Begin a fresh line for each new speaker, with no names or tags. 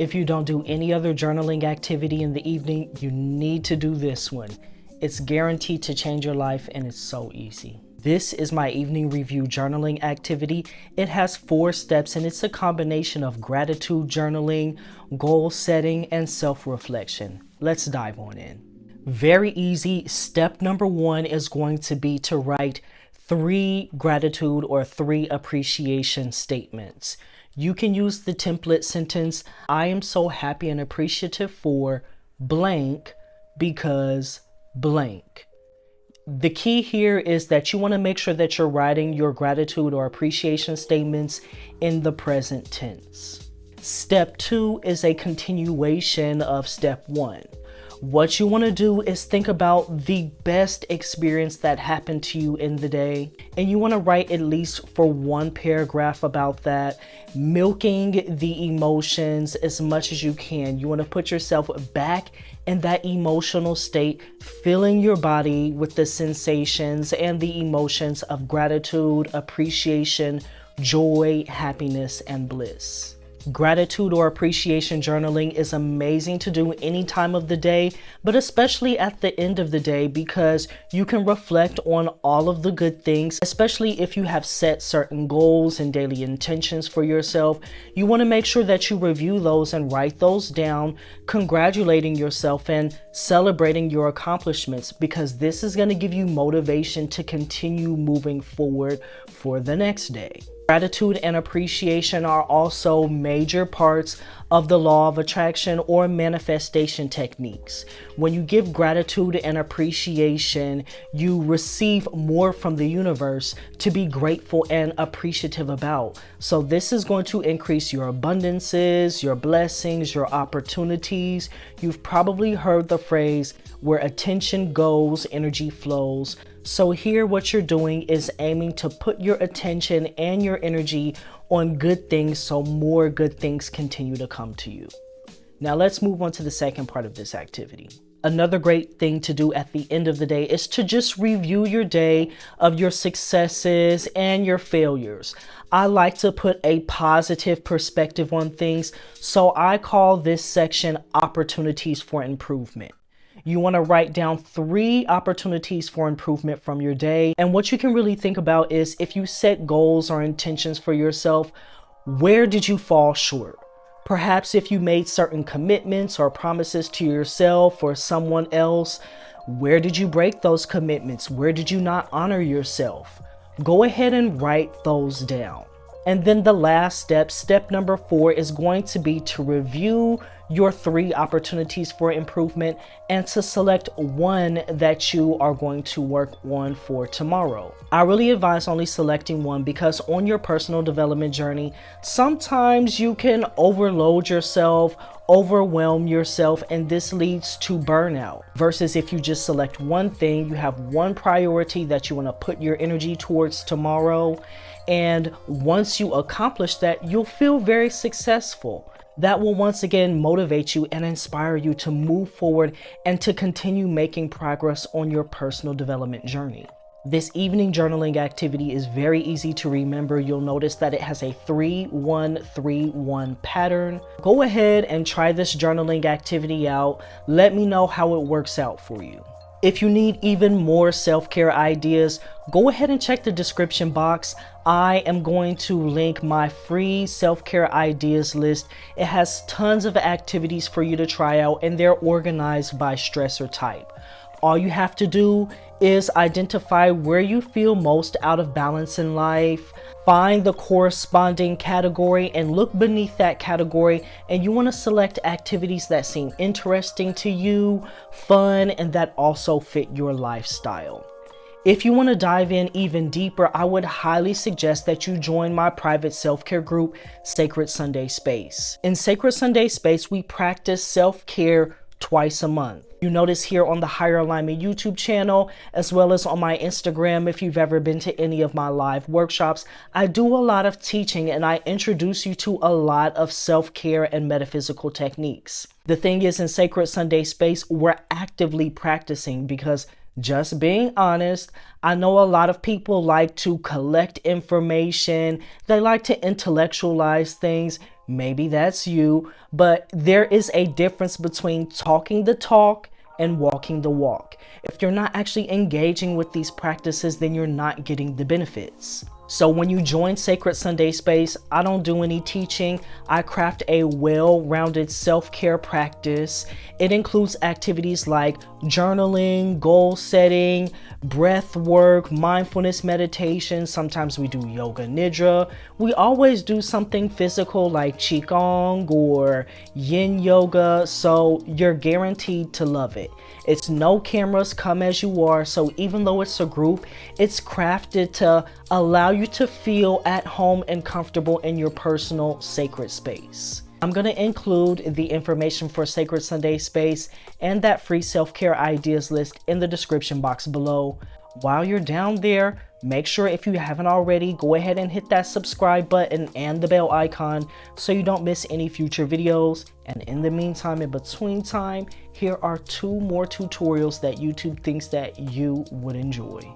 If you don't do any other journaling activity in the evening, you need to do this one. It's guaranteed to change your life and it's so easy. This is my evening review journaling activity. It has 4 steps and it's a combination of gratitude journaling, goal setting, and self-reflection. Let's dive on in. Very easy. Step number 1 is going to be to write 3 gratitude or 3 appreciation statements. You can use the template sentence, I am so happy and appreciative for blank because blank. The key here is that you want to make sure that you're writing your gratitude or appreciation statements in the present tense. Step 2 is a continuation of step 1. What you want to do is think about the best experience that happened to you in the day, and you want to write at least for 1 paragraph about that, milking the emotions as much as you can. You want to put yourself back in that emotional state, filling your body with the sensations and the emotions of gratitude, appreciation, joy, happiness, and bliss. Gratitude or appreciation journaling is amazing to do any time of the day, but especially at the end of the day because you can reflect on all of the good things, especially if you have set certain goals and daily intentions for yourself. You want to make sure that you review those and write those down, congratulating yourself and celebrating your accomplishments because this is going to give you motivation to continue moving forward for the next day. Gratitude and appreciation are also major parts of the law of attraction or manifestation techniques. When you give gratitude and appreciation, you receive more from the universe to be grateful and appreciative about. So this is going to increase your abundances, your blessings, your opportunities. You've probably heard the phrase, where attention goes, energy flows. So here what you're doing is aiming to put your attention and your energy on good things so more good things continue to come to you. Now let's move on to the second part of this activity. Another great thing to do at the end of the day is to just review your day of your successes and your failures. I like to put a positive perspective on things, so I call this section opportunities for improvement. You want to write down 3 opportunities for improvement from your day. And what you can really think about is if you set goals or intentions for yourself, where did you fall short? Perhaps if you made certain commitments or promises to yourself or someone else, where did you break those commitments? Where did you not honor yourself? Go ahead and write those down. And then the last step, step number 4, is going to be to review your 3 opportunities for improvement and to select one that you are going to work on for tomorrow. I really advise only selecting one because on your personal development journey, sometimes you can overload yourself, overwhelm yourself, and this leads to burnout. Versus if you just select one thing, you have one priority that you want to put your energy towards tomorrow. And once you accomplish that, you'll feel very successful. That will once again motivate you and inspire you to move forward and to continue making progress on your personal development journey. This evening journaling activity is very easy to remember. You'll notice that it has a 3-1-3-1 pattern. Go ahead and try this journaling activity out. Let me know how it works out for you. If you need even more self-care ideas, go ahead and check the description box. I am going to link my free self-care ideas list. It has tons of activities for you to try out and they're organized by stressor type. All you have to do is identify where you feel most out of balance in life, find the corresponding category and look beneath that category, and you want to select activities that seem interesting to you, fun, and that also fit your lifestyle. If you want to dive in even deeper, I would highly suggest that you join my private self-care group, Sacred Sunday Space. In Sacred Sunday Space, we practice self-care twice a month. You notice here on the Higher Alignment YouTube channel, as well as on my Instagram, if you've ever been to any of my live workshops, I do a lot of teaching and I introduce you to a lot of self-care and metaphysical techniques. The thing is, in Sacred Sunday Space, we're actively practicing because Just being honest, I know a lot of people like to collect information, they like to intellectualize things. Maybe that's you, but there is a difference between talking the talk and walking the walk. If you're not actually engaging with these practices, then you're not getting the benefits. So when you join Sacred Sunday Space, I don't do any teaching. I craft a well-rounded self-care practice. It includes activities like journaling, goal setting, breath work, mindfulness meditation. Sometimes we do yoga nidra. We always do something physical like qigong or yin yoga, so you're guaranteed to love it. It's no cameras, come as you are, so even though it's a group, it's crafted to allow you to feel at home and comfortable in your personal sacred space. I'm going to include the information for Sacred Sunday Space and that free self-care ideas list in the description box below. While you're down there, make sure if you haven't already, go ahead and hit that subscribe button and the bell icon so you don't miss any future videos. And in the meantime, in between time, here are 2 more tutorials that YouTube thinks that you would enjoy.